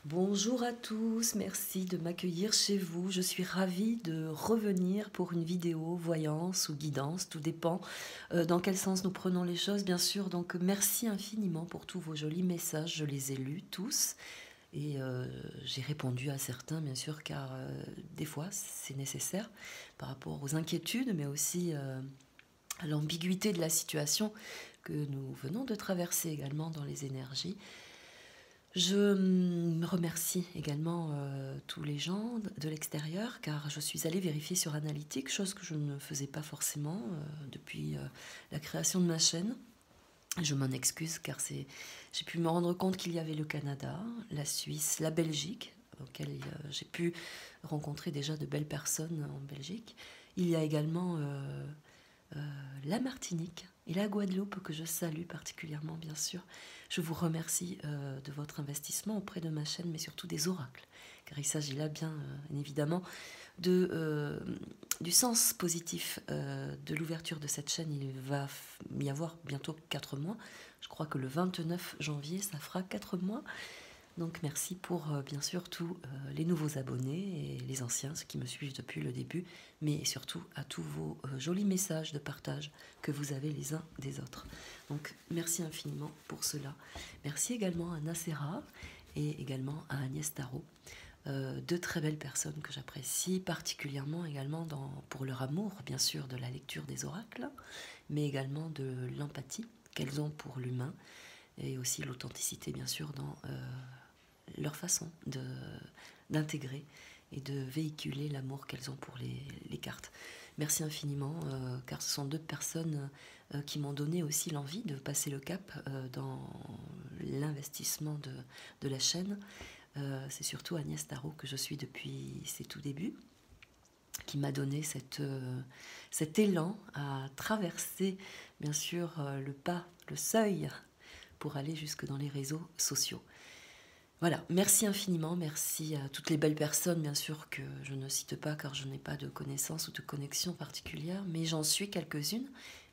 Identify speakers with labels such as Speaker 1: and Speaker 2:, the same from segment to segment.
Speaker 1: Bonjour à tous, merci de m'accueillir chez vous. Je suis ravie de revenir pour une vidéo voyance ou guidance, tout dépend dans quel sens nous prenons les choses, bien sûr. Donc merci infiniment pour tous vos jolis messages, je les ai lus tous et j'ai répondu à certains, bien sûr, car des fois c'est nécessaire par rapport aux inquiétudes, mais aussi à l'ambiguïté de la situation que nous venons de traverser également dans les énergies. Je remercie également tous les gens de l'extérieur car je suis allée vérifier sur Analytics, chose que je ne faisais pas forcément depuis la création de ma chaîne. Je m'en excuse car j'ai pu me rendre compte qu'il y avait le Canada, la Suisse, la Belgique, auquel j'ai pu rencontrer déjà de belles personnes en Belgique. Il y a également la Martinique et la Guadeloupe que je salue particulièrement, bien sûr. Je vous remercie de votre investissement auprès de ma chaîne, mais surtout des oracles, car il s'agit là bien évidemment du sens positif de l'ouverture de cette chaîne. Il va y avoir bientôt 4 mois. Je crois que le 29 janvier, ça fera 4 mois. Donc merci pour bien sûr tous les nouveaux abonnés et les anciens, ceux qui me suivent depuis le début, mais surtout à tous vos jolis messages de partage que vous avez les uns des autres. Donc merci infiniment pour cela. Merci également à Nacera et également à Agnès Tarot, deux très belles personnes que j'apprécie particulièrement également pour leur amour bien sûr de la lecture des oracles, mais également de l'empathie qu'elles ont pour l'humain et aussi l'authenticité bien sûr dans leur façon d'intégrer et de véhiculer l'amour qu'elles ont pour les cartes. Merci infiniment, car ce sont deux personnes qui m'ont donné aussi l'envie de passer le cap dans l'investissement de la chaîne. C'est surtout Agnès Tarot que je suis depuis ses tout débuts, qui m'a donné cet élan à traverser, bien sûr, le seuil, pour aller jusque dans les réseaux sociaux. Voilà, merci infiniment, merci à toutes les belles personnes, bien sûr, que je ne cite pas car je n'ai pas de connaissances ou de connexion particulière, mais j'en suis quelques-unes,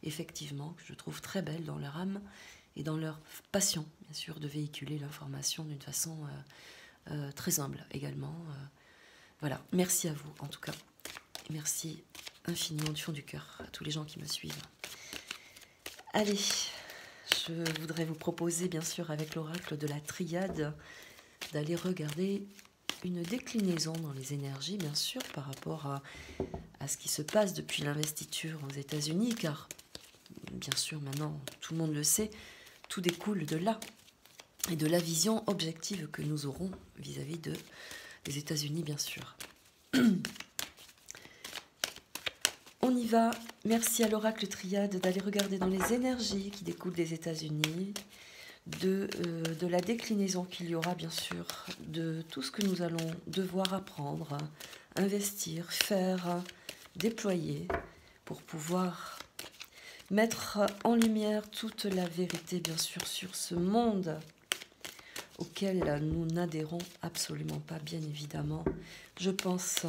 Speaker 1: effectivement, que je trouve très belles dans leur âme et dans leur passion, bien sûr, de véhiculer l'information d'une façon très humble également. Voilà, merci à vous en tout cas. Merci infiniment du fond du cœur à tous les gens qui me suivent. Allez, je voudrais vous proposer, bien sûr, avec l'oracle de la triade, d'aller regarder une déclinaison dans les énergies, bien sûr, par rapport à ce qui se passe depuis l'investiture aux États-Unis, car, bien sûr, maintenant, tout le monde le sait, tout découle de là, et de la vision objective que nous aurons vis-à-vis des États-Unis, bien sûr. On y va. Merci à l'oracle triade d'aller regarder dans les énergies qui découlent des États-Unis, de la déclinaison qu'il y aura, bien sûr, de tout ce que nous allons devoir apprendre, investir, faire, déployer, pour pouvoir mettre en lumière toute la vérité, bien sûr, sur ce monde auquel nous n'adhérons absolument pas, bien évidemment. Je pense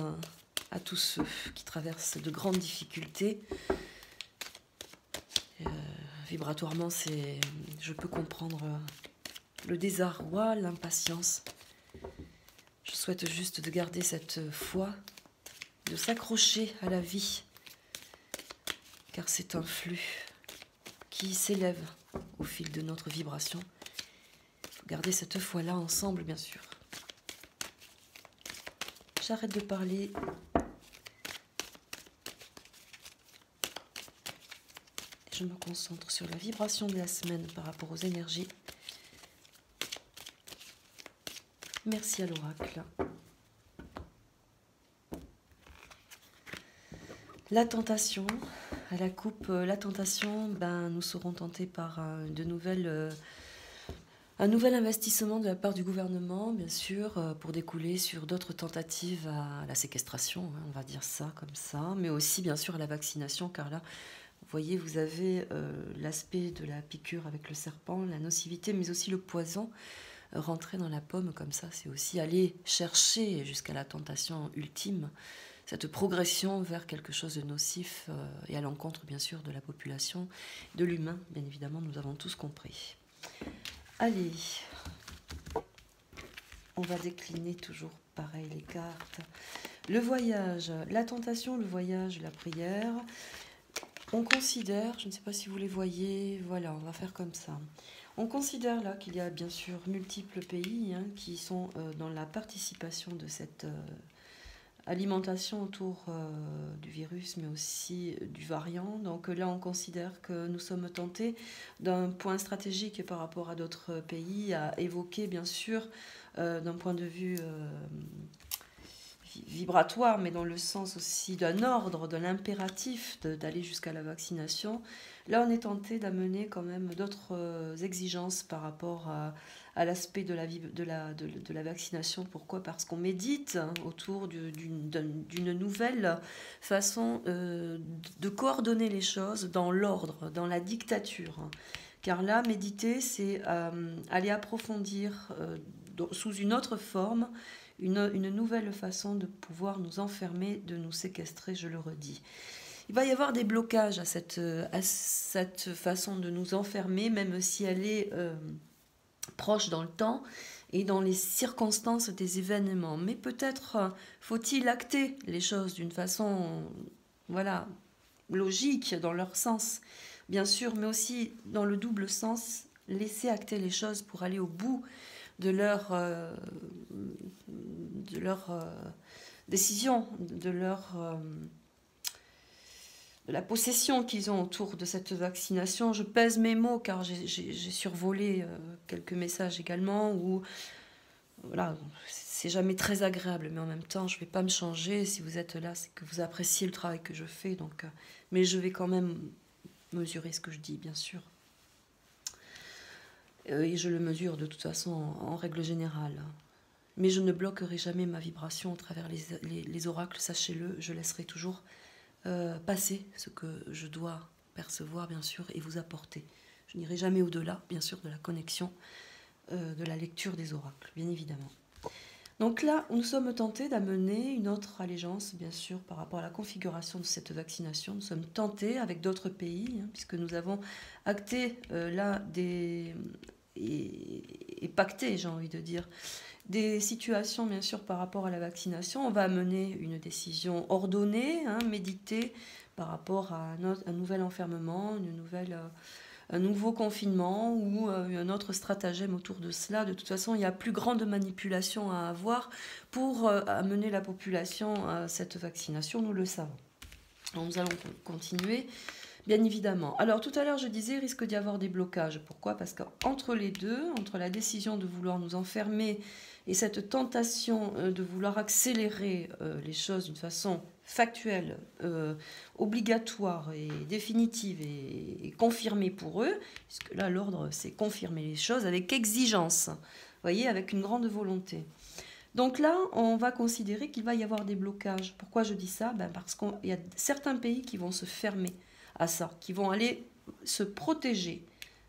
Speaker 1: à tous ceux qui traversent de grandes difficultés. Vibratoirement, je peux comprendre le désarroi, l'impatience. Je souhaite juste de garder cette foi, de s'accrocher à la vie, car c'est un flux qui s'élève au fil de notre vibration. Il faut garder cette foi-là ensemble, bien sûr. J'arrête de parler. Je me concentre sur la vibration de la semaine par rapport aux énergies. Merci à l'oracle. La tentation, à la coupe, la tentation, nous serons tentés par un nouvel investissement de la part du gouvernement, bien sûr, pour découler sur d'autres tentatives à la séquestration, on va dire ça comme ça, mais aussi bien sûr à la vaccination, car là, vous voyez, vous avez l'aspect de la piqûre avec le serpent, la nocivité, mais aussi le poison. Rentrer dans la pomme comme ça, c'est aussi aller chercher jusqu'à la tentation ultime, cette progression vers quelque chose de nocif et à l'encontre, bien sûr, de la population, de l'humain, bien évidemment, nous avons tous compris. Allez. on va décliner toujours pareil les cartes. Le voyage, la tentation, le voyage, la prière. On considère, je ne sais pas si vous les voyez, voilà, on va faire comme ça. On considère là qu'il y a bien sûr multiples pays hein, qui sont dans la participation de cette alimentation autour du virus, mais aussi du variant. Donc là, on considère que nous sommes tentés d'un point stratégique par rapport à d'autres pays à évoquer, bien sûr, d'un point de vue vibratoire, mais dans le sens aussi d'un ordre, d'un impératif d'aller jusqu'à la vaccination. Là, on est tenté d'amener quand même d'autres exigences par rapport à l'aspect de la vaccination. Pourquoi? Parce qu'on médite hein, autour d'une nouvelle façon de coordonner les choses dans l'ordre, dans la dictature. Car là, méditer, c'est aller approfondir sous une autre forme, une nouvelle façon de pouvoir nous enfermer, de nous séquestrer, je le redis. Il va y avoir des blocages à cette façon de nous enfermer, même si elle est proche dans le temps et dans les circonstances des événements. Mais peut-être faut-il acter les choses d'une façon voilà, logique dans leur sens, bien sûr, mais aussi dans le double sens, laisser acter les choses pour aller au bout de leur décision, de la possession qu'ils ont autour de cette vaccination. Je pèse mes mots car j'ai survolé quelques messages également où voilà, c'est jamais très agréable, mais en même temps, je ne vais pas me changer. Si vous êtes là, c'est que vous appréciez le travail que je fais. Donc, mais je vais quand même mesurer ce que je dis, bien sûr. Et je le mesure de toute façon en règle générale. Mais je ne bloquerai jamais ma vibration à travers les oracles, sachez-le. Je laisserai toujours passer ce que je dois percevoir, bien sûr, et vous apporter. Je n'irai jamais au-delà, bien sûr, de la connexion, de la lecture des oracles, bien évidemment. Donc là, nous sommes tentés d'amener une autre allégeance, bien sûr, par rapport à la configuration de cette vaccination. Nous sommes tentés avec d'autres pays, hein, puisque nous avons acté là et pacté, j'ai envie de dire, des situations, bien sûr, par rapport à la vaccination. On va amener une décision ordonnée, hein, méditée, par rapport à un nouvel enfermement, un nouveau confinement ou un autre stratagème autour de cela. De toute façon, il y a plus grande manipulation à avoir pour amener la population à cette vaccination, nous le savons. Donc, nous allons continuer. Bien évidemment. Alors tout à l'heure je disais, il risque d'y avoir des blocages. Pourquoi? Parce qu'entre les deux, entre la décision de vouloir nous enfermer et cette tentation de vouloir accélérer les choses d'une façon factuelle, obligatoire et définitive et confirmée pour eux, puisque là l'ordre c'est confirmer les choses avec exigence, vous voyez, avec une grande volonté. Donc là, on va considérer qu'il va y avoir des blocages. Pourquoi je dis ça? Parce qu'il y a certains pays qui vont se fermer à ça, qui vont aller se protéger.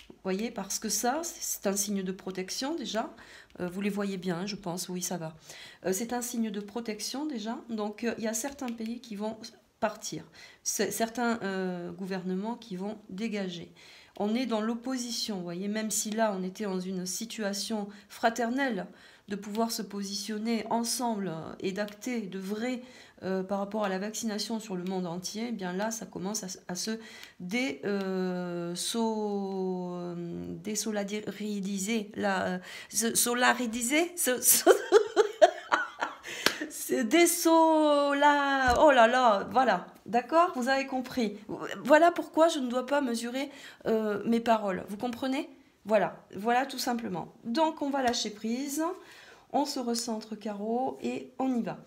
Speaker 1: Vous voyez, parce que ça, c'est un signe de protection déjà. Vous les voyez bien, je pense, oui, ça va. C'est un signe de protection déjà. Donc, il y a certains pays qui vont partir. Certains gouvernements qui vont dégager. On est dans l'opposition, vous voyez, même si là, on était dans une situation fraternelle, de pouvoir se positionner ensemble et d'acter de vrai par rapport à la vaccination sur le monde entier, eh bien là, ça commence à se désolariser. Oh là là, voilà, d'accord, vous avez compris. Voilà pourquoi je ne dois pas mesurer mes paroles, vous comprenez? Voilà tout simplement. Donc on va lâcher prise, on se recentre carreau et on y va.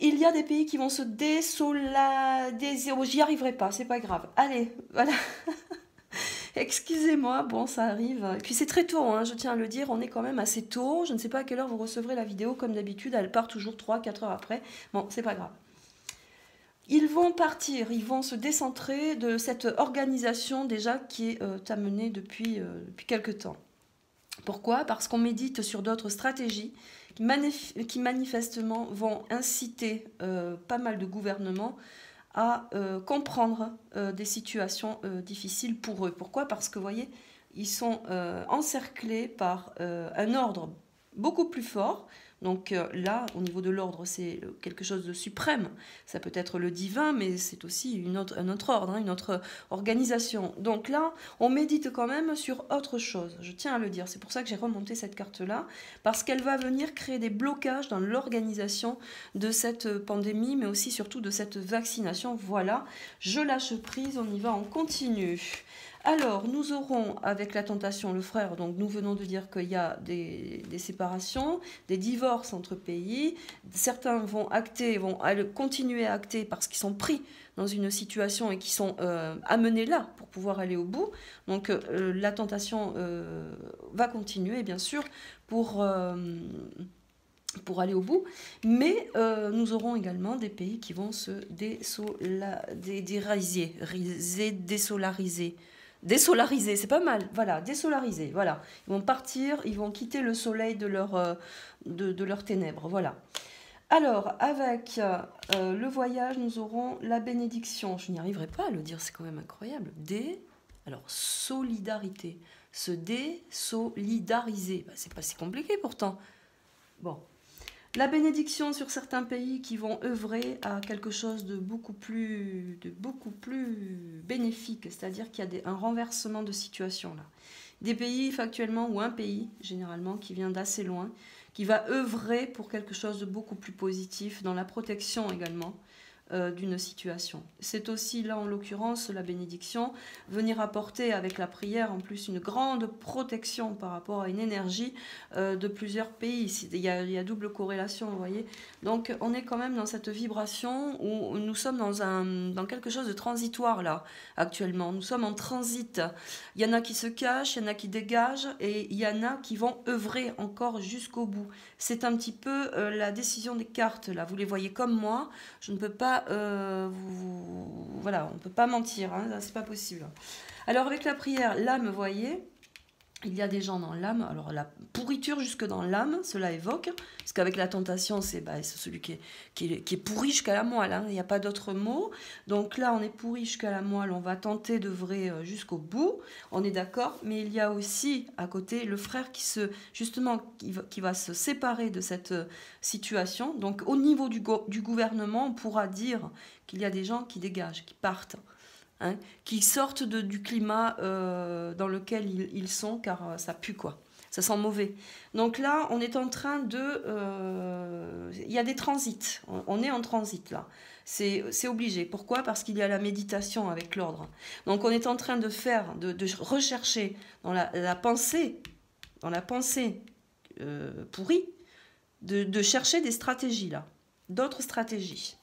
Speaker 1: Il y a des pays qui vont se désolariser. Oh, j'y arriverai pas, c'est pas grave. Allez, voilà. Excusez-moi, bon, ça arrive. Et puis c'est très tôt, hein, je tiens à le dire, on est quand même assez tôt. Je ne sais pas à quelle heure vous recevrez la vidéo, comme d'habitude, elle part toujours 3-4 heures après. Bon, c'est pas grave. Ils vont partir, ils vont se décentrer de cette organisation déjà qui est amenée depuis quelque temps. Pourquoi? Parce qu'on médite sur d'autres stratégies qui manifestement vont inciter pas mal de gouvernements à comprendre des situations difficiles pour eux. Pourquoi? Parce que, vous voyez, ils sont encerclés par un ordre beaucoup plus fort. Donc là, au niveau de l'ordre, c'est quelque chose de suprême. Ça peut être le divin, mais c'est aussi un autre ordre, hein, une autre organisation. Donc là, on médite quand même sur autre chose. Je tiens à le dire. C'est pour ça que j'ai remonté cette carte-là, parce qu'elle va venir créer des blocages dans l'organisation de cette pandémie, mais aussi surtout de cette vaccination. Voilà, je lâche prise, on y va, on continue. Alors, nous aurons avec la tentation le frère, donc nous venons de dire qu'il y a des séparations, des divorces entre pays. Certains vont acter, vont continuer à acter parce qu'ils sont pris dans une situation et qui sont amenés là pour pouvoir aller au bout. Donc, la tentation va continuer, bien sûr, pour aller au bout, mais nous aurons également des pays qui vont se désolariser, c'est pas mal, voilà, désolariser, voilà. Ils vont partir, ils vont quitter le soleil de leurs ténèbres, voilà. Alors, avec le voyage, nous aurons la bénédiction. Je n'y arriverai pas à le dire, c'est quand même incroyable. Alors, solidarité. Se désolidariser. Bah, c'est pas si compliqué pourtant. Bon. La bénédiction sur certains pays qui vont œuvrer à quelque chose de beaucoup plus bénéfique, c'est-à-dire qu'il y a un renversement de situation là. Des pays factuellement, ou un pays généralement qui vient d'assez loin, qui va œuvrer pour quelque chose de beaucoup plus positif, dans la protection également d'une situation. C'est aussi là en l'occurrence la bénédiction, venir apporter avec la prière en plus une grande protection par rapport à une énergie de plusieurs pays. Il y a double corrélation, vous voyez. Donc on est quand même dans cette vibration où nous sommes dans quelque chose de transitoire là actuellement. Nous sommes en transit. Il y en a qui se cachent, il y en a qui dégagent et il y en a qui vont œuvrer encore jusqu'au bout. C'est un petit peu la décision des cartes là. Vous les voyez comme moi. Je ne peux pas voilà, on ne peut pas mentir, hein, c'est pas possible. Alors avec la prière, l'âme, vous voyez, il y a des gens dans l'âme, alors la pourriture jusque dans l'âme, cela évoque, parce qu'avec la tentation, c'est celui qui est pourri jusqu'à la moelle, hein, il n'y a pas d'autre mot. Donc là, on est pourri jusqu'à la moelle, on va tenter d'œuvrer jusqu'au bout, on est d'accord, mais il y a aussi à côté le frère qui va se séparer de cette situation. Donc au niveau du gouvernement, on pourra dire qu'il y a des gens qui dégagent, qui partent. Hein, qui sortent du climat dans lequel ils sont, car ça pue quoi, ça sent mauvais. Donc là, on est en train il y a des transits, on est en transit là, c'est obligé. Pourquoi? Parce qu'il y a la méditation avec l'ordre. Donc on est en train de rechercher dans la pensée pourrie, de chercher des stratégies là, d'autres stratégies.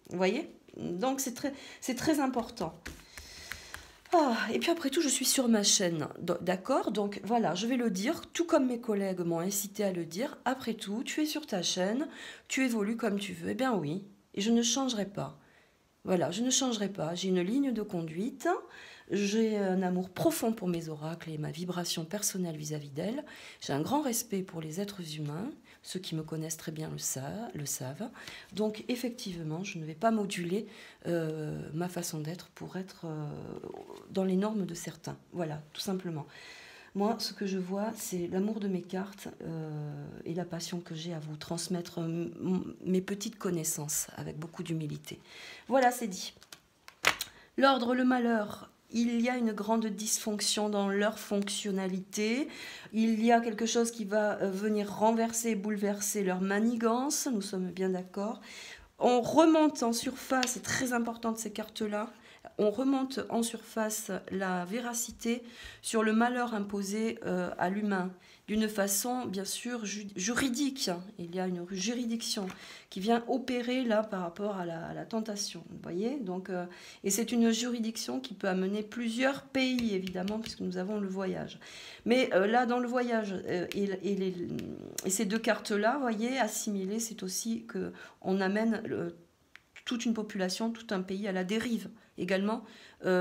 Speaker 1: Vous voyez? Donc c'est très important. Et puis après tout, je suis sur ma chaîne, d'accord? Donc voilà, je vais le dire, tout comme mes collègues m'ont incité à le dire. Après tout, tu es sur ta chaîne, tu évolues comme tu veux. Eh bien oui, et je ne changerai pas. Voilà, je ne changerai pas. J'ai une ligne de conduite, j'ai un amour profond pour mes oracles et ma vibration personnelle vis-à-vis d'elles. J'ai un grand respect pour les êtres humains. Ceux qui me connaissent très bien le savent. Donc effectivement, je ne vais pas moduler ma façon d'être pour être dans les normes de certains. Voilà, tout simplement. Moi, ce que je vois, c'est l'amour de mes cartes et la passion que j'ai à vous transmettre mes petites connaissances avec beaucoup d'humilité. Voilà, c'est dit. L'ordre, le malheur. Il y a une grande dysfonction dans leur fonctionnalité. Il y a quelque chose qui va venir renverser, bouleverser leur manigance. Nous sommes bien d'accord. On remonte en surface, c'est très important de ces cartes-là. On remonte en surface la véracité sur le malheur imposé à l'humain d'une façon bien sûr juridique. Il y a une juridiction qui vient opérer là par rapport à la tentation. Vous voyez donc, et c'est une juridiction qui peut amener plusieurs pays évidemment puisque nous avons le voyage. Mais là dans le voyage et ces deux cartes-là, vous voyez, assimilées, c'est aussi qu'on amène toute une population, tout un pays à la dérive également,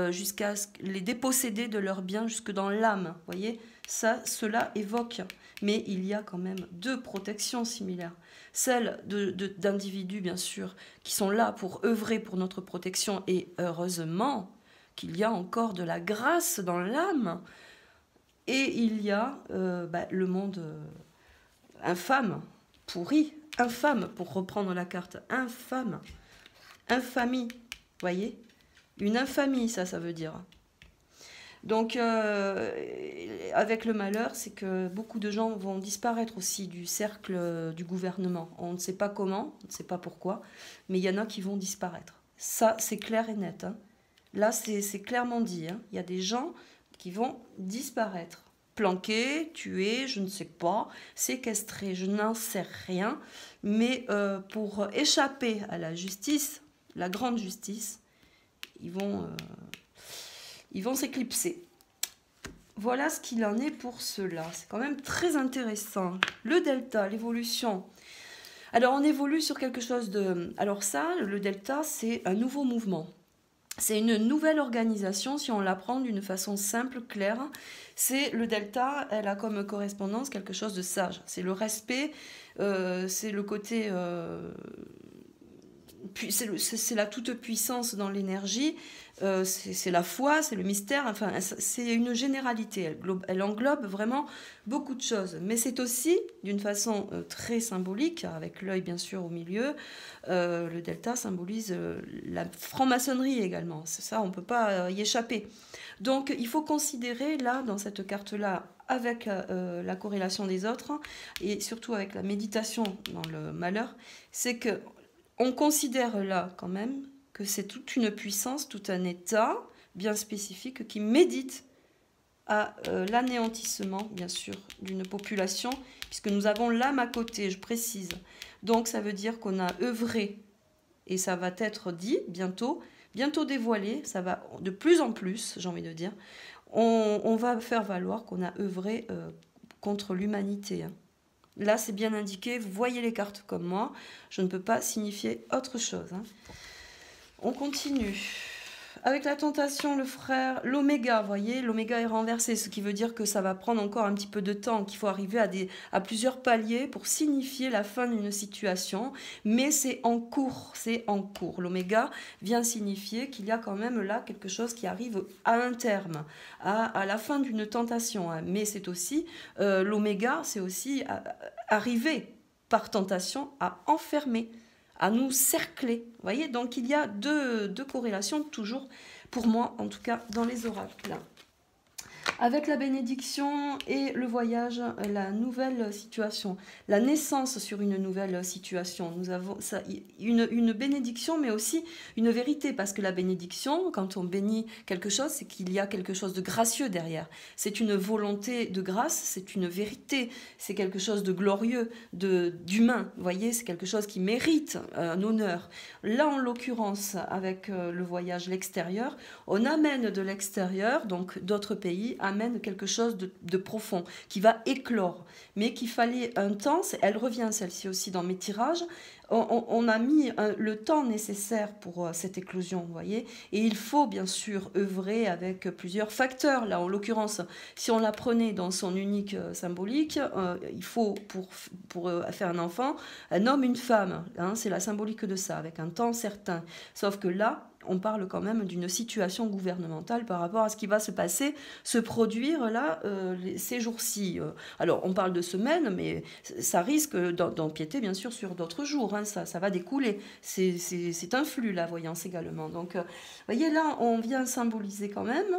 Speaker 1: jusqu'à les déposséder de leurs biens jusque dans l'âme. Vous voyez, cela évoque. Mais il y a quand même deux protections similaires. Celle d'individus, bien sûr, qui sont là pour œuvrer pour notre protection. Et heureusement qu'il y a encore de la grâce dans l'âme. Et il y a le monde infâme, pourri, infâme, pour reprendre la carte, infâme, infamie, voyez, une infamie, ça veut dire. Donc, avec le malheur, c'est que beaucoup de gens vont disparaître aussi du cercle du gouvernement. On ne sait pas comment, on ne sait pas pourquoi, mais il y en a qui vont disparaître. Ça, c'est clair et net. Hein. Là, c'est clairement dit. Hein. Il y a des gens qui vont disparaître. Planqués, tués, je ne sais pas, séquestrés, je n'en sais rien. Mais pour échapper à la justice, la grande justice, ils vont s'éclipser. Voilà ce qu'il en est pour cela. C'est quand même très intéressant. Le delta, l'évolution. Alors, on évolue sur quelque chose de... Alors ça, le delta, c'est un nouveau mouvement. C'est une nouvelle organisation, si on l'apprend d'une façon simple, claire. C'est le delta, elle a comme correspondance quelque chose de sage. C'est le respect, c'est le côté... c'est la toute-puissance dans l'énergie, c'est la foi, c'est le mystère, enfin, c'est une généralité, elle englobe vraiment beaucoup de choses. Mais c'est aussi, d'une façon très symbolique, avec l'œil bien sûr au milieu, le delta symbolise la franc-maçonnerie également. C'est ça, on ne peut pas y échapper. Donc il faut considérer là, dans cette carte-là, avec la corrélation des autres, et surtout avec la méditation dans le malheur, c'est que on considère là quand même que c'est toute une puissance, tout un état bien spécifique qui médite à l'anéantissement, bien sûr, d'une population, puisque nous avons l'âme à côté, je précise. Donc ça veut dire qu'on a œuvré, et ça va être dit bientôt dévoilé, ça va de plus en plus, j'ai envie de dire, on va faire valoir qu'on a œuvré contre l'humanité, hein. Là, c'est bien indiqué, vous voyez les cartes comme moi, je ne peux pas signifier autre chose. Hein. On continue. Avec la tentation, le frère, l'oméga, vous voyez, l'oméga est renversé, ce qui veut dire que ça va prendre encore un petit peu de temps, qu'il faut arriver à plusieurs paliers pour signifier la fin d'une situation, mais c'est en cours, c'est en cours. L'oméga vient signifier qu'il y a quand même là quelque chose qui arrive à un terme, à la fin d'une tentation, hein. Mais c'est aussi, l'oméga, c'est aussi arriver par tentation à enfermer, à nous cercler. Vous voyez, donc il y a deux corrélations toujours, pour moi en tout cas, dans les oracles. Avec la bénédiction et le voyage, la nouvelle situation, la naissance sur une nouvelle situation. Nous avons ça, une bénédiction, mais aussi une vérité, parce que la bénédiction, quand on bénit quelque chose, c'est qu'il y a quelque chose de gracieux derrière. C'est une volonté de grâce, c'est une vérité, c'est quelque chose de glorieux, d'humain. Vous voyez, c'est quelque chose qui mérite un honneur. Là, en l'occurrence, avec le voyage, l'extérieur, on amène de l'extérieur, donc d'autres pays, amène quelque chose de profond, qui va éclore, mais qu'il fallait un temps, elle revient celle-ci aussi dans mes tirages, on a mis le temps nécessaire pour cette éclosion, vous voyez, et il faut bien sûr œuvrer avec plusieurs facteurs. Là, en l'occurrence, si on la prenait dans son unique symbolique, il faut, pour faire un enfant, un homme, une femme, hein, c'est la symbolique de ça, avec un temps certain. Sauf que là, on parle quand même d'une situation gouvernementale par rapport à ce qui va se passer, se produire là, ces jours-ci. Alors, on parle de semaines, mais ça risque d'empiéter bien sûr sur d'autres jours, hein, ça va découler. C'est un flux, la voyance également. Donc, vous voyez, là, on vient symboliser quand même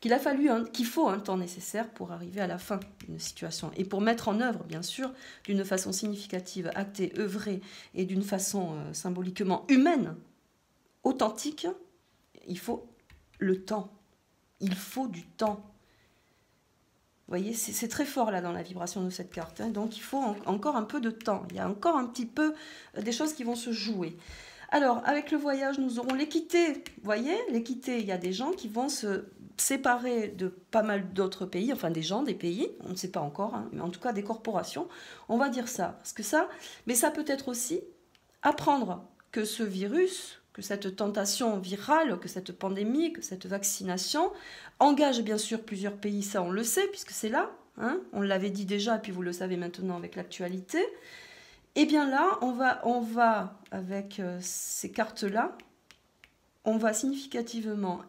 Speaker 1: qu'il faut un temps nécessaire pour arriver à la fin d'une situation et pour mettre en œuvre, bien sûr, d'une façon significative, actée, œuvrée et d'une façon symboliquement humaine, authentique, il faut le temps. Il faut du temps. Vous voyez, c'est très fort là dans la vibration de cette carte, hein, donc il faut encore un peu de temps. Il y a encore un petit peu des choses qui vont se jouer. Alors, avec le voyage, nous aurons l'équité. Vous voyez, l'équité, il y a des gens qui vont se séparer de pas mal d'autres pays, enfin des gens, des pays, on ne sait pas encore, hein, mais en tout cas des corporations, on va dire ça. Parce que ça, mais ça peut être aussi apprendre que ce virus, que cette tentation virale, que cette pandémie, que cette vaccination engage bien sûr plusieurs pays, ça on le sait, puisque c'est là, hein, on l'avait dit déjà, et puis vous le savez maintenant avec l'actualité. Et bien là, on va avec ces cartes-là, on va significativement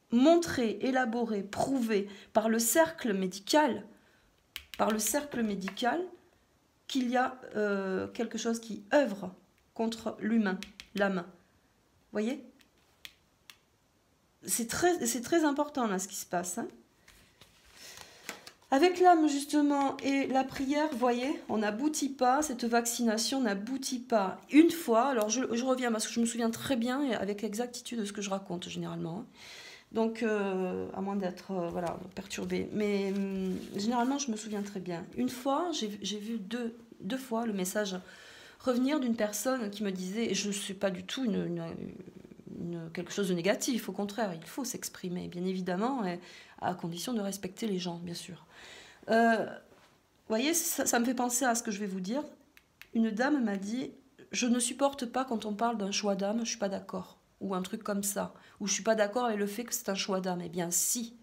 Speaker 1: montrer, élaborer, prouver par le cercle médical
Speaker 2: par le cercle médical qu'il y a quelque chose qui œuvre contre l'humain, l'âme. Vous voyez? C'est très important là ce qui se passe. Hein. Avec l'âme justement et la prière, vous voyez, on n'aboutit pas, cette vaccination n'aboutit pas. Une fois, alors je reviens parce que je me souviens très bien et avec exactitude de ce que je raconte généralement. Hein. Donc, à moins d'être voilà, perturbée. Mais généralement, je me souviens très bien. Une fois, j'ai vu deux fois le message revenir d'une personne qui me disait, et je ne suis pas du tout quelque chose de négatif, au contraire, il faut s'exprimer, bien évidemment, et à condition de respecter les gens, bien sûr. Vous voyez, ça me fait penser à ce que je vais vous dire. Une dame m'a dit, je ne supporte pas quand on parle d'un choix d'âme, je ne suis pas d'accord. Ou un truc comme ça, ou je ne suis pas d'accord avec le fait que c'est un choix d'âme. Eh bien si,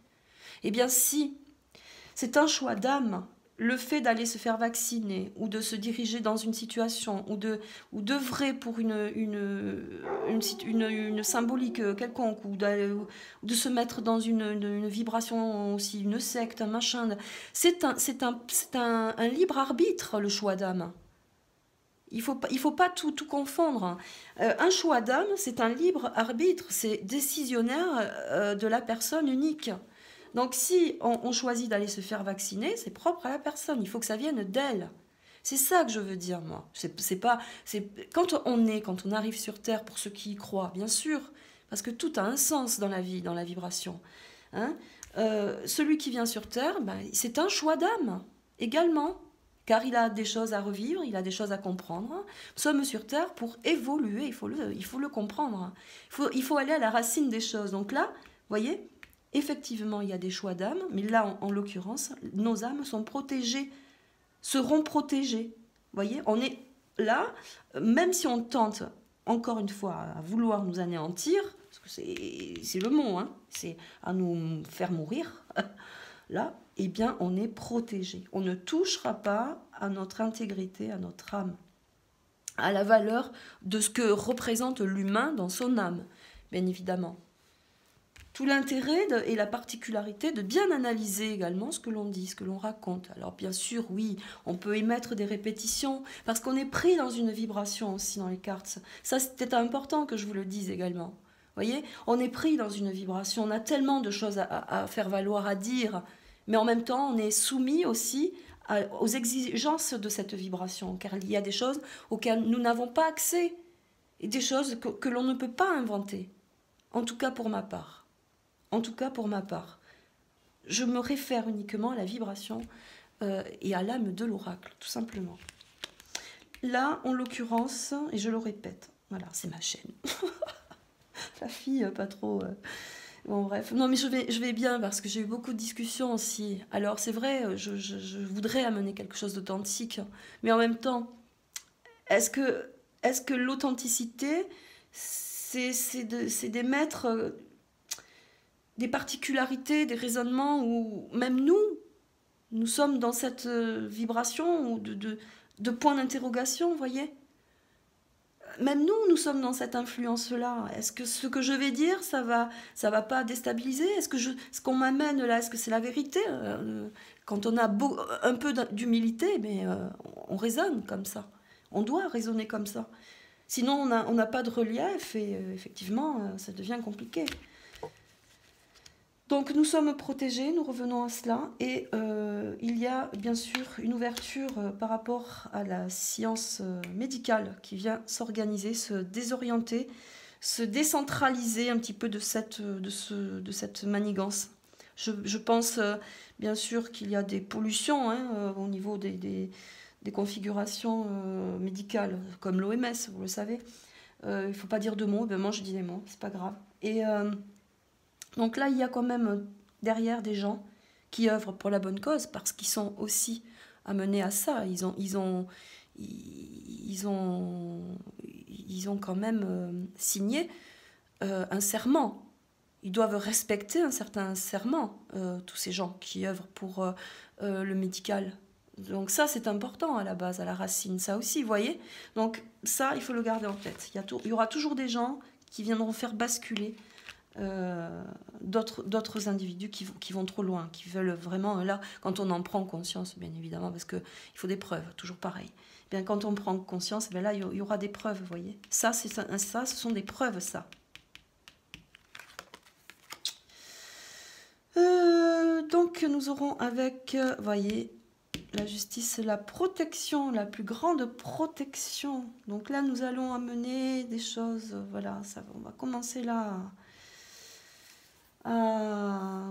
Speaker 2: c'est un choix d'âme, le fait d'aller se faire vacciner, ou de se diriger dans une situation, ou d'œuvrer pour une symbolique quelconque, ou de se mettre dans une vibration aussi, une secte, un machin. C'est un libre arbitre, le choix d'âme. Il faut pas tout confondre. Un choix d'âme, c'est un libre arbitre, c'est décisionnaire de la personne unique. Donc si on choisit d'aller se faire vacciner, c'est propre à la personne, il faut que ça vienne d'elle. C'est ça que je veux dire, moi. Quand on arrive sur Terre, pour ceux qui y croient, bien sûr, parce que tout a un sens dans la vie, dans la vibration. Hein, celui qui vient sur Terre, ben, c'est un choix d'âme, également. Car il a des choses à revivre, il a des choses à comprendre. Nous sommes sur Terre pour évoluer, il faut le comprendre. Il faut aller à la racine des choses. Donc là, vous voyez, effectivement, il y a des choix d'âme, mais là, en l'occurrence, nos âmes sont protégées, seront protégées. Vous voyez, on est là, même si on tente, encore une fois, à vouloir nous anéantir, parce que c'est le mot, hein, c'est à nous faire mourir, là, eh bien, on est protégé. On ne touchera pas à notre intégrité, à notre âme, à la valeur de ce que représente l'humain dans son âme, bien évidemment. Tout l'intérêt et la particularité de bien analyser également ce que l'on dit, ce que l'on raconte. Alors bien sûr, oui, on peut émettre des répétitions, parce qu'on est pris dans une vibration aussi dans les cartes. Ça, c'était important que je vous le dise également. Vous voyez, on est pris dans une vibration, on a tellement de choses à faire valoir, à dire, mais en même temps, on est soumis aussi aux exigences de cette vibration, car il y a des choses auxquelles nous n'avons pas accès, et des choses que l'on ne peut pas inventer, en tout cas pour ma part. En tout cas pour ma part. Je me réfère uniquement à la vibration et à l'âme de l'oracle, tout simplement. Là, en l'occurrence, et je le répète, voilà, c'est ma chaîne. La fille, pas trop... Bon, bref. Non, mais je vais bien parce que j'ai eu beaucoup de discussions aussi. Alors, c'est vrai, je voudrais amener quelque chose d'authentique, mais en même temps, est-ce que l'authenticité, c'est d'émettre des particularités, des raisonnements où même nous sommes dans cette vibration ou de point d'interrogation, vous voyez? Même nous sommes dans cette influence-là. Est-ce que ce que je vais dire, ça va pas déstabiliser? Est-ce que ce qu'on m'amène là, est-ce que c'est la vérité? Quand on a un peu d'humilité, mais on raisonne comme ça. On doit raisonner comme ça. Sinon, on n'a pas de relief et effectivement, ça devient compliqué. Donc nous sommes protégés, nous revenons à cela, et il y a bien sûr une ouverture par rapport à la science médicale qui vient s'organiser, se désorienter, se décentraliser un petit peu de cette manigance. Je pense bien sûr qu'il y a des pollutions hein, au niveau des configurations médicales, comme l'OMS, vous le savez. Il ne faut pas dire de mots, ben moi je dis des mots, c'est pas grave. Et... donc là, il y a quand même derrière des gens qui œuvrent pour la bonne cause parce qu'ils sont aussi amenés à ça. Ils ont quand même signé un serment. Ils doivent respecter un certain serment, tous ces gens qui œuvrent pour le médical. Donc ça, c'est important à la base, à la racine, ça aussi, vous voyez. Donc ça, il faut le garder en tête. Il y aura toujours des gens qui viendront faire basculer d'autres individus qui vont trop loin, qui veulent vraiment, là, quand on en prend conscience, bien évidemment, parce qu'il faut des preuves, toujours pareil. Bien, quand on prend conscience, bien là, il y aura des preuves, vous voyez. Ça, ce sont des preuves, ça. Donc, nous aurons avec, vous voyez, la justice, la protection, la plus grande protection. Donc là, nous allons amener des choses, voilà, ça, on va commencer là.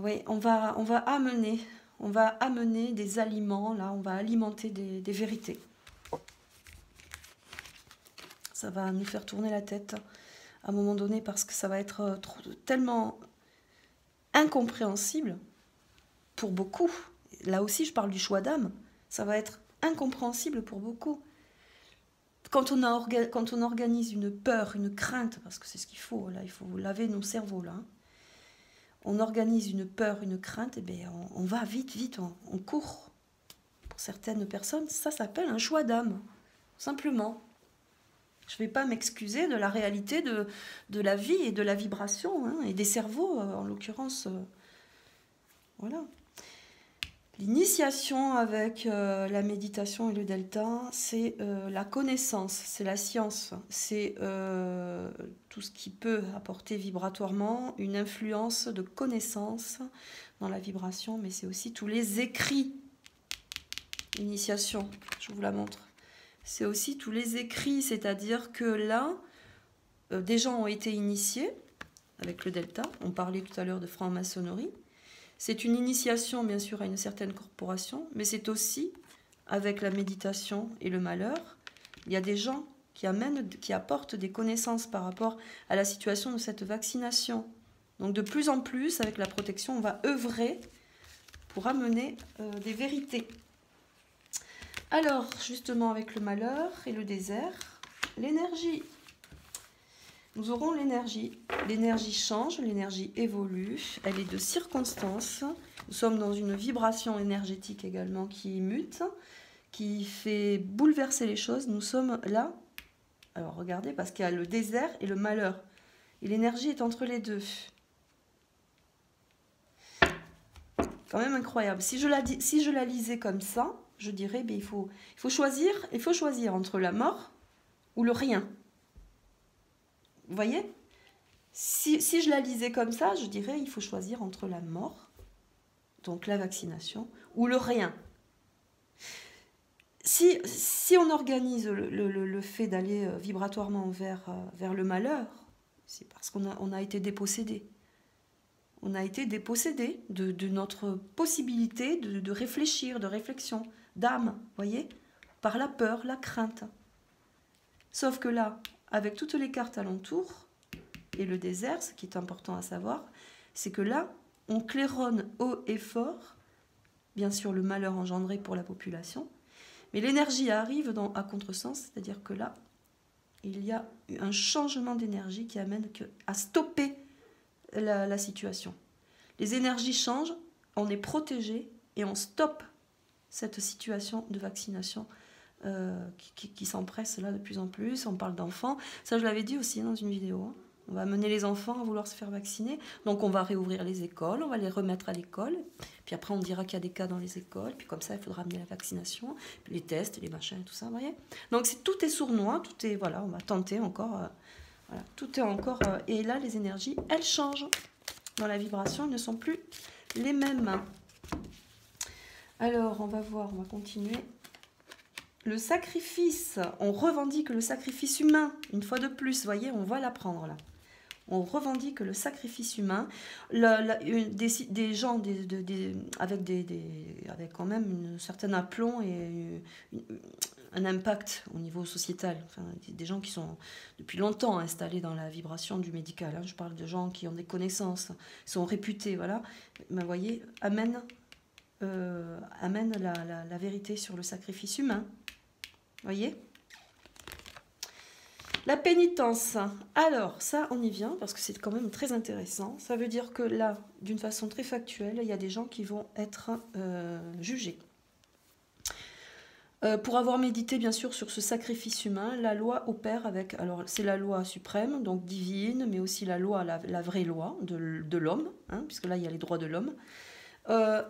Speaker 2: Oui, on va amener des aliments, là, on va alimenter des vérités. Ça va nous faire tourner la tête à un moment donné parce que ça va être tellement incompréhensible pour beaucoup. Là aussi, je parle du choix d'âme. Ça va être incompréhensible pour beaucoup. Quand on organise une peur, une crainte, parce que c'est ce qu'il faut, là, il faut laver nos cerveaux, là. On organise une peur, une crainte, et bien on va vite, on court. Pour certaines personnes, ça s'appelle un choix d'âme, simplement. Je ne vais pas m'excuser de la réalité de la vie et de la vibration, hein, et des cerveaux, en l'occurrence. Voilà. L'initiation avec la méditation et le delta, c'est la connaissance, c'est la science, c'est tout ce qui peut apporter vibratoirement une influence de connaissance dans la vibration, mais c'est aussi tous les écrits. Initiation, je vous la montre. C'est aussi tous les écrits, c'est-à-dire que là, des gens ont été initiés avec le delta, on parlait tout à l'heure de franc-maçonnerie. C'est une initiation, bien sûr, à une certaine corporation, mais c'est aussi, avec la méditation et le malheur, il y a des gens qui apportent des connaissances par rapport à la situation de cette vaccination. Donc de plus en plus, avec la protection, on va œuvrer pour amener des vérités. Alors, justement, avec le malheur et le désert, l'énergie. Nous aurons l'énergie. L'énergie change, l'énergie évolue, elle est de circonstance. Nous sommes dans une vibration énergétique également qui mute, qui fait bouleverser les choses. Nous sommes là, alors regardez, parce qu'il y a le désert et le malheur. Et l'énergie est entre les deux. Quand même incroyable. Si je la lisais comme ça, je dirais, il faut choisir entre la mort ou le rien. Vous voyez ? Si je la lisais comme ça, je dirais il faut choisir entre la mort, donc la vaccination, ou le rien. Si on organise le fait d'aller vibratoirement vers le malheur, c'est parce qu'on a été dépossédé. On a été dépossédé de notre possibilité de réfléchir, de réflexion, d'âme, voyez, par la peur, la crainte. Sauf que là, avec toutes les cartes alentour et le désert, ce qui est important à savoir, c'est que là, on claironne haut et fort, bien sûr le malheur engendré pour la population, mais l'énergie arrive à contresens, c'est-à-dire que là, il y a un changement d'énergie qui amène à stopper la situation. Les énergies changent, on est protégé et on stoppe cette situation de vaccination qui s'empresse là de plus en plus. On parle d'enfants, ça je l'avais dit aussi dans une vidéo, hein. On va amener les enfants à vouloir se faire vacciner, donc on va réouvrir les écoles, on va les remettre à l'école, puis après on dira qu'il y a des cas dans les écoles, puis comme ça il faudra amener la vaccination, puis les tests, les machins et tout ça, vous voyez. Donc tout est sournois, tout est, voilà, on va tenter encore, voilà, tout est encore, et là les énergies, elles changent. Dans la vibration, elles ne sont plus les mêmes. Alors, on va voir, on va continuer. Le sacrifice, on revendique le sacrifice humain, une fois de plus, vous voyez, on va l'apprendre là. On revendique le sacrifice humain. Des gens avec quand même un certain aplomb et un impact au niveau sociétal. Enfin, des gens qui sont depuis longtemps installés dans la vibration du médical. Hein. Je parle de gens qui ont des connaissances, sont réputés, voilà. Mais vous voyez, amène la vérité sur le sacrifice humain. Vous voyez ? La pénitence. Alors, ça, on y vient parce que c'est quand même très intéressant. Ça veut dire que là, d'une façon très factuelle, il y a des gens qui vont être jugés. Pour avoir médité bien sûr sur ce sacrifice humain, la loi opère avec, alors c'est la loi suprême, donc divine, mais aussi la loi, la vraie loi de l'homme, hein, puisque là il y a les droits de l'homme.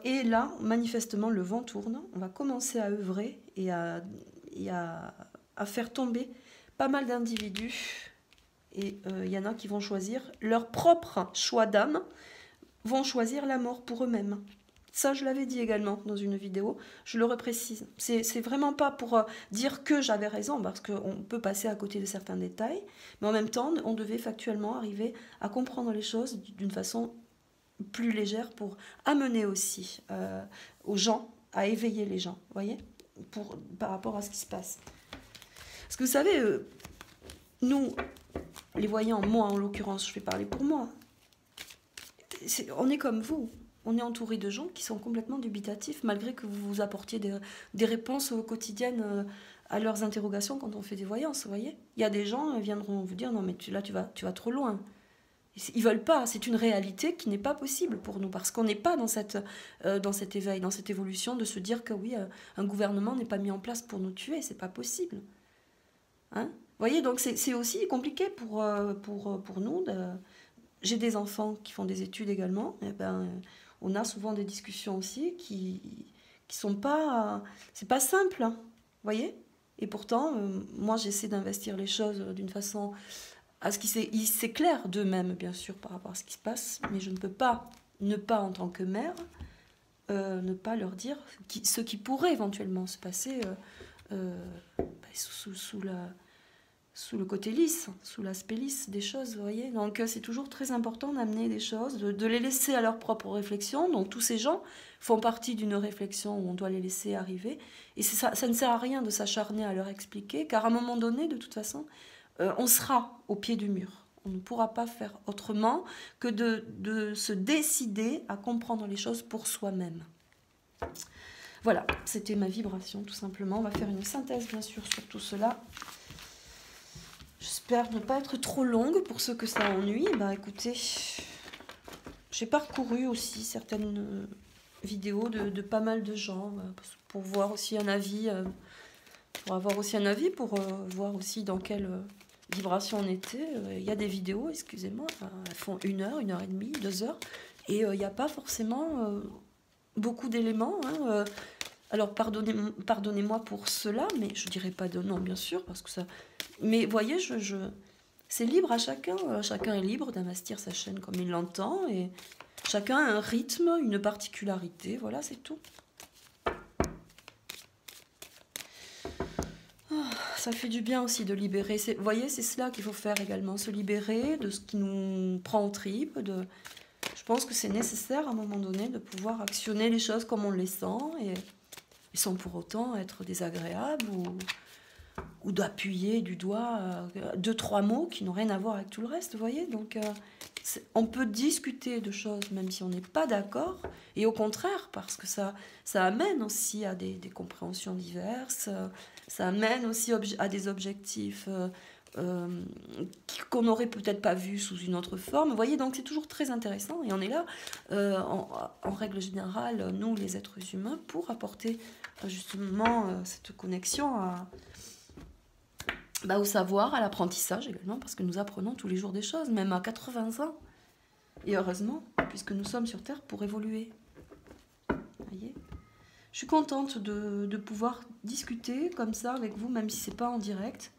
Speaker 2: Et là, manifestement, le vent tourne, on va commencer à œuvrer et à faire tomber pas mal d'individus. Et il y en a qui vont choisir leur propre choix d'âme, vont choisir la mort pour eux-mêmes. Ça, je l'avais dit également dans une vidéo, je le reprécise. C'est vraiment pas pour dire que j'avais raison, parce qu'on peut passer à côté de certains détails, mais en même temps, on devait factuellement arriver à comprendre les choses d'une façon plus légère pour amener aussi aux gens, à éveiller les gens, vous voyez, par rapport à ce qui se passe. Parce que vous savez, nous, les voyants, moi en l'occurrence, je vais parler pour moi, on est comme vous. On est entouré de gens qui sont complètement dubitatifs, malgré que vous vous apportiez des réponses quotidiennes à leurs interrogations quand on fait des voyances, vous voyez. Il y a des gens qui viendront vous dire, non mais là tu vas trop loin. Ils veulent pas, c'est une réalité qui n'est pas possible pour nous, parce qu'on n'est pas dans cet éveil, dans cette évolution de se dire que oui, un gouvernement n'est pas mis en place pour nous tuer, c'est pas possible. Hein? Vous voyez, donc c'est aussi compliqué pour nous. J'ai des enfants qui font des études également, et ben, on a souvent des discussions aussi qui sont pas... c'est pas simple, hein, vous voyez. Et pourtant, moi j'essaie d'investir les choses d'une façon à ce qu'ils s'éclairent d'eux-mêmes, bien sûr, par rapport à ce qui se passe, mais je ne peux pas, ne pas en tant que mère, ne pas leur dire ce qui pourrait éventuellement se passer sous le côté lisse, sous l'aspect lisse des choses, vous voyez. Donc c'est toujours très important d'amener des choses, de les laisser à leur propre réflexion. Donc tous ces gens font partie d'une réflexion où on doit les laisser arriver. Et ça ne sert à rien de s'acharner à leur expliquer, car à un moment donné, de toute façon, on sera au pied du mur. On ne pourra pas faire autrement que de se décider à comprendre les choses pour soi-même. Voilà, c'était ma vibration, tout simplement. On va faire une synthèse, bien sûr, sur tout cela. J'espère ne pas être trop longue pour ceux que ça ennuie. Bah écoutez, j'ai parcouru aussi certaines vidéos de pas mal de gens pour voir aussi un avis, pour avoir aussi un avis, pour voir aussi dans quelle vibration on était. Il y a des vidéos, excusez-moi, elles font 1 heure, 1 heure et demie, 2 heures, et il n'y a pas forcément beaucoup d'éléments. Hein, alors pardonnez-moi pour cela, mais je dirais pas de non, bien sûr, parce que ça... Mais voyez, c'est libre à chacun. Chacun est libre d'investir sa chaîne comme il l'entend, et chacun a un rythme, une particularité, voilà, c'est tout. Ça fait du bien aussi de libérer. Vous voyez, c'est cela qu'il faut faire également, se libérer de ce qui nous prend aux tripes. Je pense que c'est nécessaire à un moment donné de pouvoir actionner les choses comme on les sent, et sans pour autant être désagréable ou d'appuyer du doigt 2-3 mots qui n'ont rien à voir avec tout le reste, vous voyez. Donc on peut discuter de choses même si on n'est pas d'accord, et au contraire, parce que ça amène aussi à des compréhensions diverses, ça amène aussi à des objectifs qu'on n'aurait peut-être pas vus sous une autre forme, vous voyez. Donc c'est toujours très intéressant, et on est là en règle générale, nous les êtres humains, pour apporter justement cette connexion au savoir, à l'apprentissage également, parce que nous apprenons tous les jours des choses, même à 80 ans. Et heureusement, puisque nous sommes sur Terre pour évoluer. Voyez, je suis contente de pouvoir discuter comme ça avec vous, même si c'est pas en direct,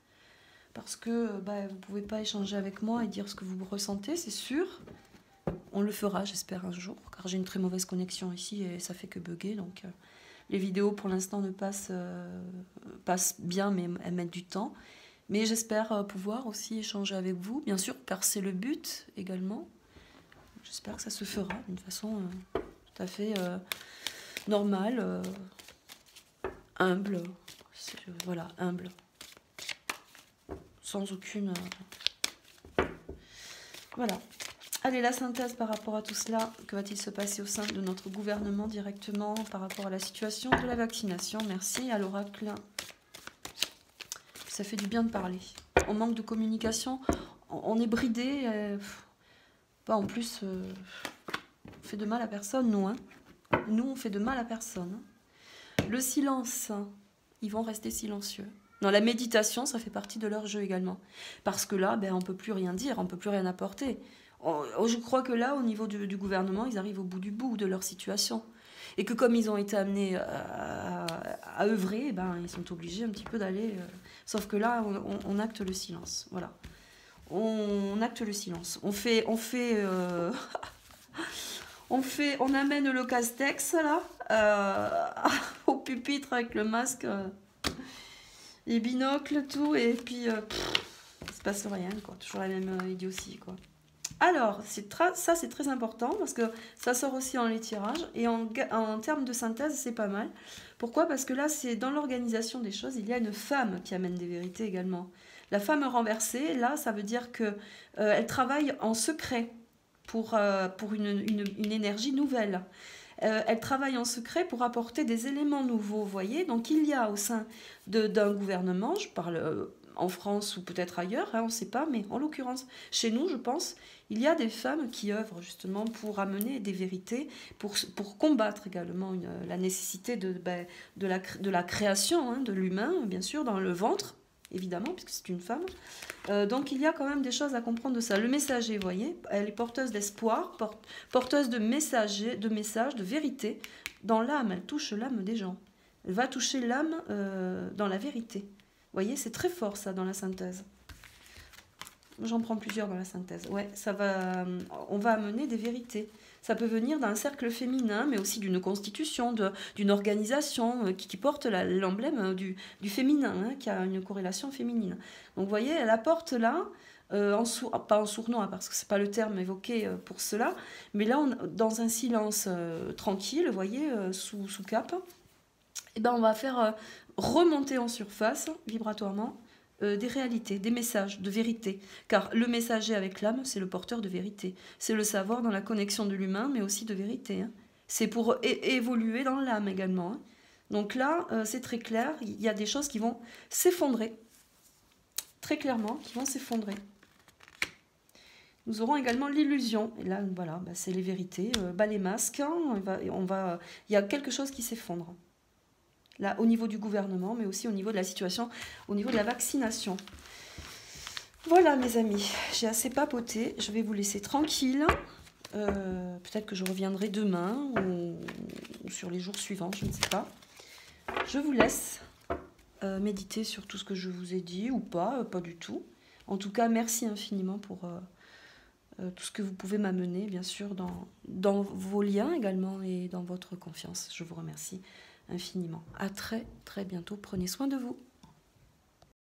Speaker 2: parce que vous ne pouvez pas échanger avec moi et dire ce que vous ressentez, c'est sûr. On le fera, j'espère, un jour, car j'ai une très mauvaise connexion ici et ça fait que bugger, donc les vidéos pour l'instant ne passent bien, mais elles mettent du temps. Mais j'espère pouvoir aussi échanger avec vous, bien sûr, car c'est le but également. J'espère que ça se fera d'une façon tout à fait normale, humble. Voilà, humble. Sans aucune... Voilà. Allez, la synthèse par rapport à tout cela. Que va-t-il se passer au sein de notre gouvernement directement par rapport à la situation de la vaccination? Merci à l'oracle. Ça fait du bien de parler. On manque de communication, on est bridé. En plus, on fait de mal à personne, nous. Hein. Nous, on fait de mal à personne. Le silence, ils vont rester silencieux. Dans la méditation, ça fait partie de leur jeu également. Parce que là, ben, on ne peut plus rien dire, on ne peut plus rien apporter. Je crois que là, au niveau du gouvernement, ils arrivent au bout du bout de leur situation. Et que comme ils ont été amenés à œuvrer, ben, ils sont obligés un petit peu d'aller... Sauf que là, on acte le silence. Voilà. On acte le silence. On amène le Castex, là, au pupitre avec le masque, les binocles, tout, et puis il se passe rien, quoi. Toujours la même idiotie, quoi. Alors, ça c'est très important parce que ça sort aussi en l'étirage et en termes de synthèse, c'est pas mal. Pourquoi? Parce que là, c'est dans l'organisation des choses, il y a une femme qui amène des vérités également. La femme renversée, là, ça veut dire que elle travaille en secret pour une énergie nouvelle. Elle travaille en secret pour apporter des éléments nouveaux, vous voyez. Donc, il y a au sein d'un gouvernement, je parle en France ou peut-être ailleurs, hein, on ne sait pas, mais en l'occurrence, chez nous, je pense, il y a des femmes qui œuvrent justement pour amener des vérités, pour combattre également la nécessité de la création, hein, de l'humain, bien sûr, dans le ventre, évidemment, puisque c'est une femme. Donc il y a quand même des choses à comprendre de ça. Le messager, vous voyez, elle est porteuse d'espoir, porteuse de messages, de vérité. Dans l'âme, elle touche l'âme des gens. Elle va toucher l'âme dans la vérité. Vous voyez, c'est très fort ça dans la synthèse. J'en prends plusieurs dans la synthèse. Ouais, on va amener des vérités. Ça peut venir d'un cercle féminin, mais aussi d'une constitution, d'une organisation qui porte l'emblème du féminin, hein, qui a une corrélation féminine. Donc vous voyez, elle apporte là, pas en sournois, parce que c'est pas le terme évoqué pour cela, mais là, dans un silence tranquille, vous voyez, sous cape, et ben on va faire remonter en surface, vibratoirement, des réalités, des messages de vérité. Car le messager avec l'âme, c'est le porteur de vérité. C'est le savoir dans la connexion de l'humain, mais aussi de vérité. Hein. C'est pour évoluer dans l'âme également. Hein. Donc là, c'est très clair, il y a des choses qui vont s'effondrer. Très clairement, qui vont s'effondrer. Nous aurons également l'illusion. Et là, voilà, c'est les vérités. Les masques, hein, il y a quelque chose qui s'effondre. Là, au niveau du gouvernement, mais aussi au niveau de la situation, au niveau de la vaccination. Voilà, mes amis, j'ai assez papoté. Je vais vous laisser tranquille. Peut-être que je reviendrai demain ou sur les jours suivants, je ne sais pas. Je vous laisse méditer sur tout ce que je vous ai dit, ou pas du tout. En tout cas, merci infiniment pour tout ce que vous pouvez m'amener, bien sûr, dans vos liens également et dans votre confiance. Je vous remercie infiniment. À très très bientôt. Prenez soin de vous.